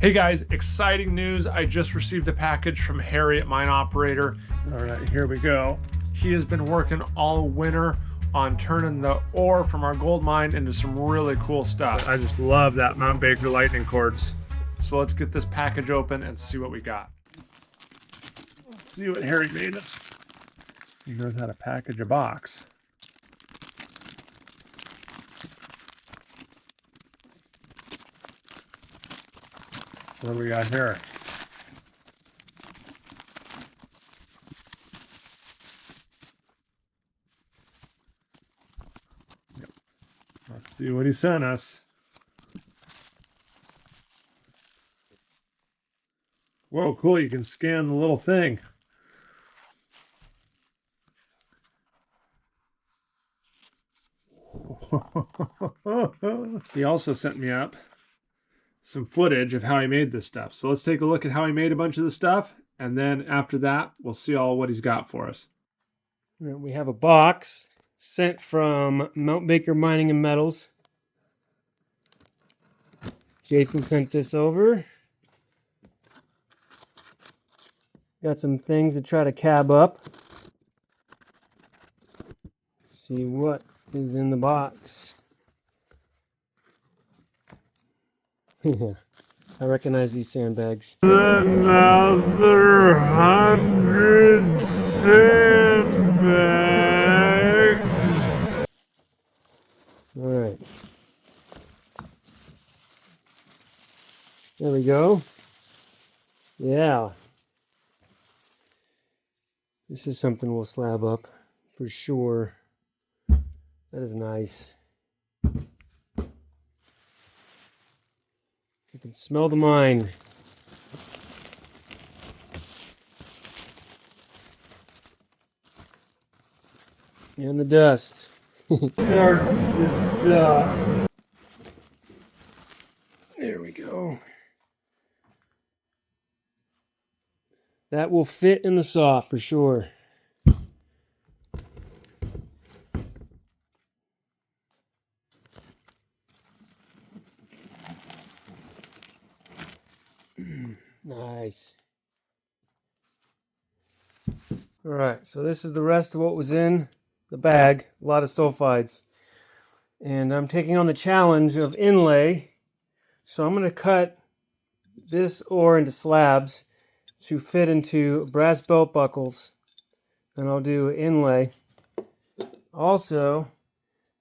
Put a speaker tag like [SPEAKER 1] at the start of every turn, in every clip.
[SPEAKER 1] Hey guys, exciting news. I just received a package from Harry at Mine Operator. All right, here we go. He has been working all winter on turning the ore from our gold mine into some really cool stuff. I just love that Mount Baker lightning quartz. So let's get this package open and see what we got. Let's see what Harry made us. He knows how to package a box. What do we got here? Yep. Let's see what he sent us. Whoa, cool. You can scan the little thing. He also sent me up some footage of how he made this stuff. So let's take a look at how he made a bunch of the stuff, and then after that, we'll see all what he's got for us.
[SPEAKER 2] We have a box sent from Mount Baker Mining and Metals. Jason sent this over. Got some things to try to cab up. See what is in the box. I recognize these sandbags.
[SPEAKER 1] Another 100 sandbags.
[SPEAKER 2] All right. There we go. Yeah. This is something we'll slab up for sure. That is nice. You can smell the mine. And the dust. There we go. That will fit in the saw for sure. Nice. All right, so this is the rest of what was in the bag. A lot of sulfides. And I'm taking on the challenge of inlay. So I'm going to cut this ore into slabs to fit into brass belt buckles. And I'll do inlay. Also,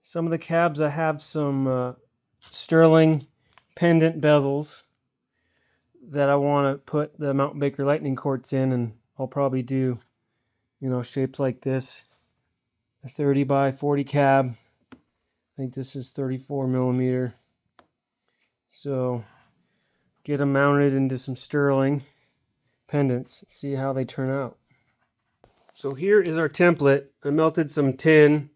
[SPEAKER 2] some of the cabs I have some sterling pendant bezels that I want to put the Mount Baker lightning quartz in, and I'll probably do, shapes like this. A 30 by 40 cab. I think this is 34 millimeter. So get them mounted into some sterling pendants. See how they turn out. So here is our template. I melted some tin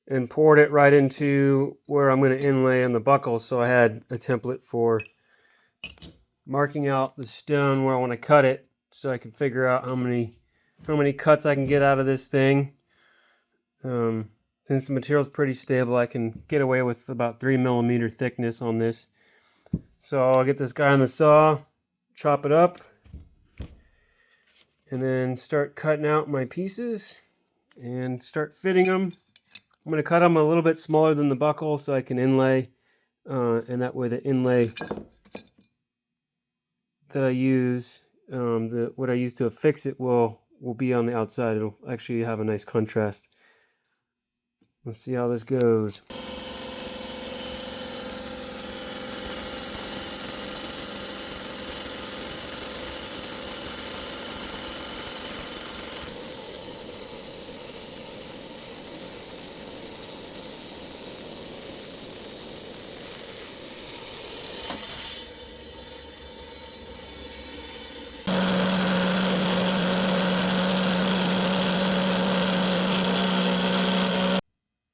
[SPEAKER 2] and poured it right into where I'm going to inlay on the buckle. So I had a template for marking out the stone where I want to cut it, so I can figure out how many cuts I can get out of this thing. Since the material is pretty stable, I can get away with about 3 millimeter thickness on this. So I'll get this guy on the saw, chop it up, and then start cutting out my pieces and start fitting them. I'm going to cut them a little bit smaller than the buckle so I can inlay, and that way the inlay that I use, what I use to affix it will be on the outside. It'll actually have a nice contrast. Let's see how this goes.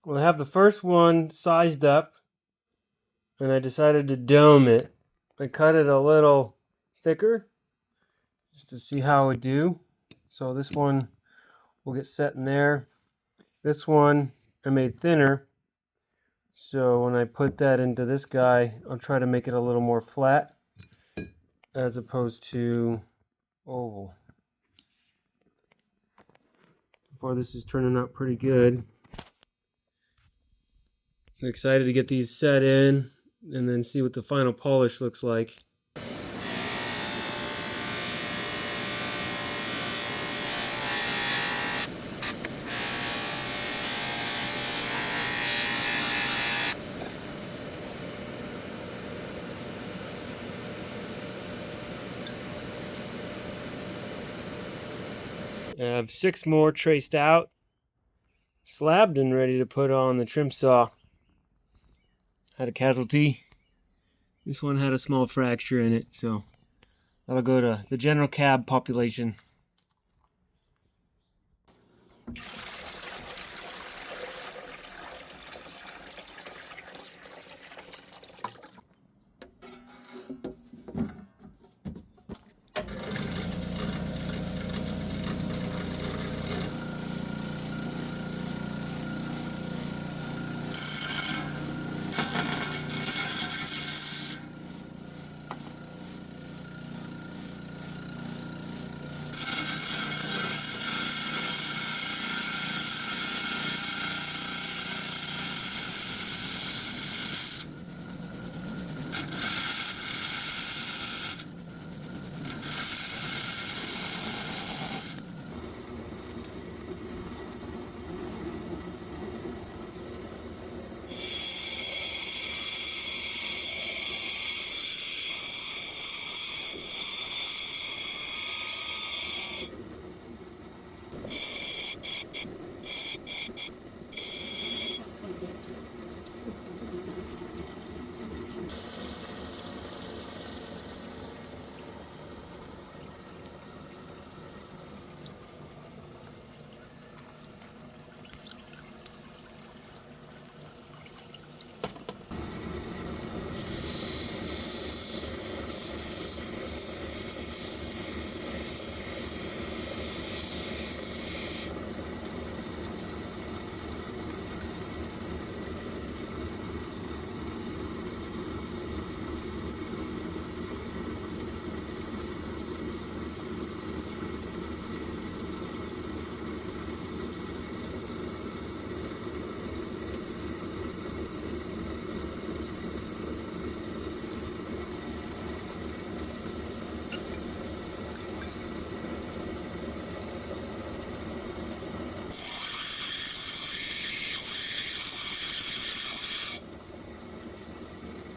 [SPEAKER 2] Well, I have the first one sized up, and I decided to dome it. I cut it a little thicker, just to see how it would do. So this one will get set in there. This one I made thinner, so when I put that into this guy, I'll try to make it a little more flat. as opposed to oval. Far, this is turning out pretty good. I'm excited to get these set in and then see what the final polish looks like. I have 6 more traced out, slabbed, and ready to put on the trim saw. Had a casualty. This one had a small fracture in it, so that'll go to the general cab population.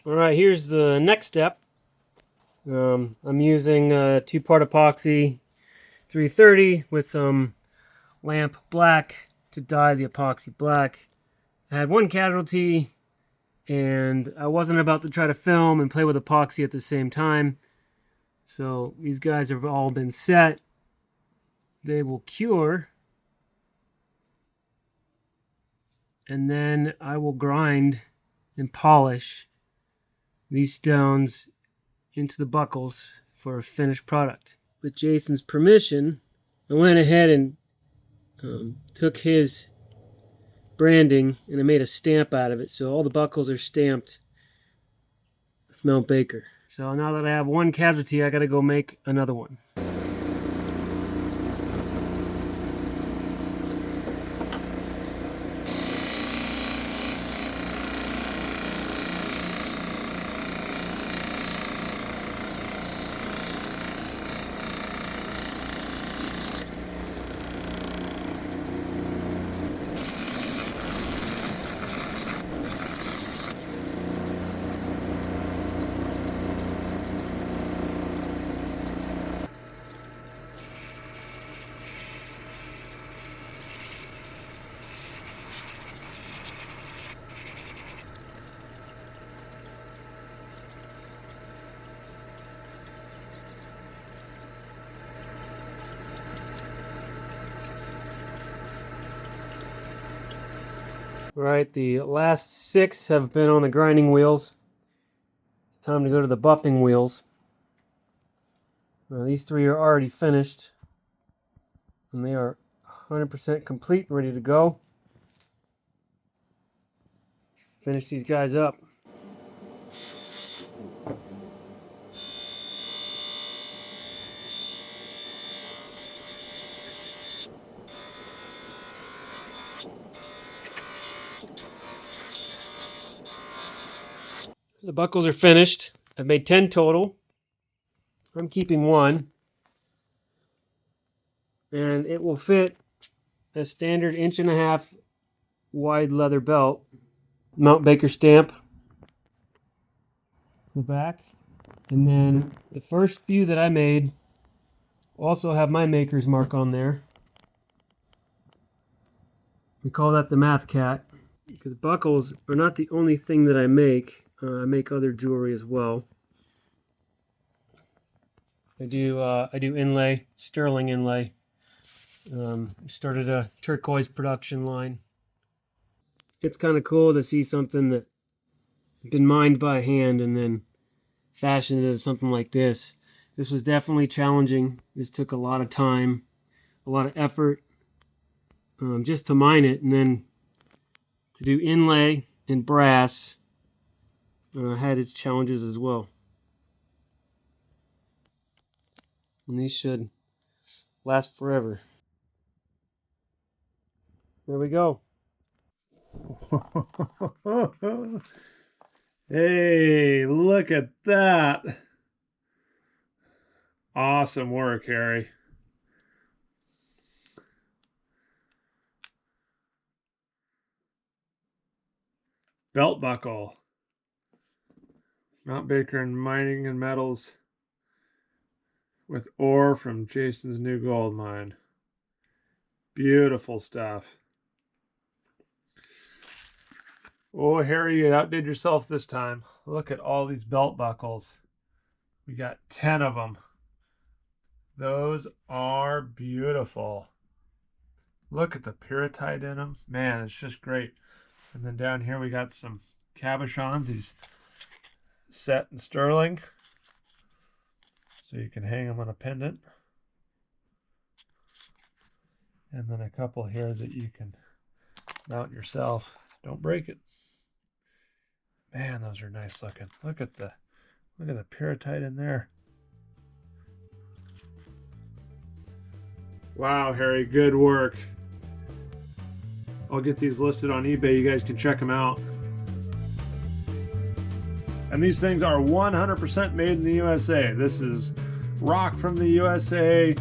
[SPEAKER 2] Alright, here's the next step. I'm using 2-part epoxy 330 with some lamp black to dye the epoxy black. I had 1 casualty, and I wasn't about to try to film and play with epoxy at the same time. So these guys have all been set. They will cure, and then I will grind and polish these stones into the buckles for a finished product. With Jason's permission, I went ahead and took his branding and I made a stamp out of it, so all the buckles are stamped with Mount Baker. So now that I have 1 casualty, I gotta go make another one. Right, the last 6 have been on the grinding wheels. It's time to go to the buffing wheels. Now, these 3 are already finished, and they are 100% complete, ready to go. Finish these guys up. The buckles are finished. I've made 10 total. I'm keeping one. And it will fit a standard 1.5 inch wide leather belt. Mount Baker stamp. The back. And then the first few that I made also have my maker's mark on there. We call that the math cat. Because buckles are not the only thing that I make. I make other jewelry as well. I do inlay, sterling inlay. Started a turquoise production line. It's kind of cool to see something that been mined by hand and then fashioned into something like this. This was definitely challenging. This took a lot of time, a lot of effort, just to mine it, and then to do inlay and brass had its challenges as well. And these should last forever. There we go.
[SPEAKER 1] Hey, look at that. Awesome work, Harry. Belt buckle. Mount Baker and Mining and Metals with ore from Jason's new gold mine. Beautiful stuff. Oh, Harry, you outdid yourself this time. Look at all these belt buckles. We got 10 of them. Those are beautiful. Look at the pyrrhotite in them. Man, it's just great. And then down here we got some cabochons. These set in sterling. So you can hang them on a pendant. And then a couple here that you can mount yourself. Don't break it. Man, those are nice looking. Look at the pyrrhotite in there. Wow, Harry, good work. I'll get these listed on eBay. You guys can check them out. And these things are 100% made in the USA. This is rock from the USA.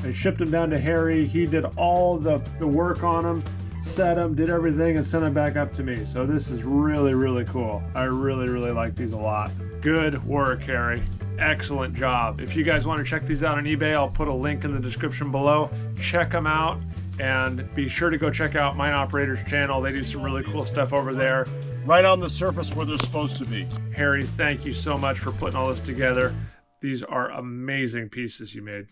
[SPEAKER 1] I shipped them down to Harry. He did all the work on them, set them, did everything, and sent them back up to me. So this is really, really cool. I really, really like these a lot. Good work, Harry. Excellent job. If you guys want to check these out on eBay, I'll put a link in the description below. Check them out, and be sure to go check out Mine Operator's channel. They do some really cool stuff over there.
[SPEAKER 3] Right on the surface where they're supposed to be.
[SPEAKER 1] Harry, thank you so much for putting all this together. These are amazing pieces you made.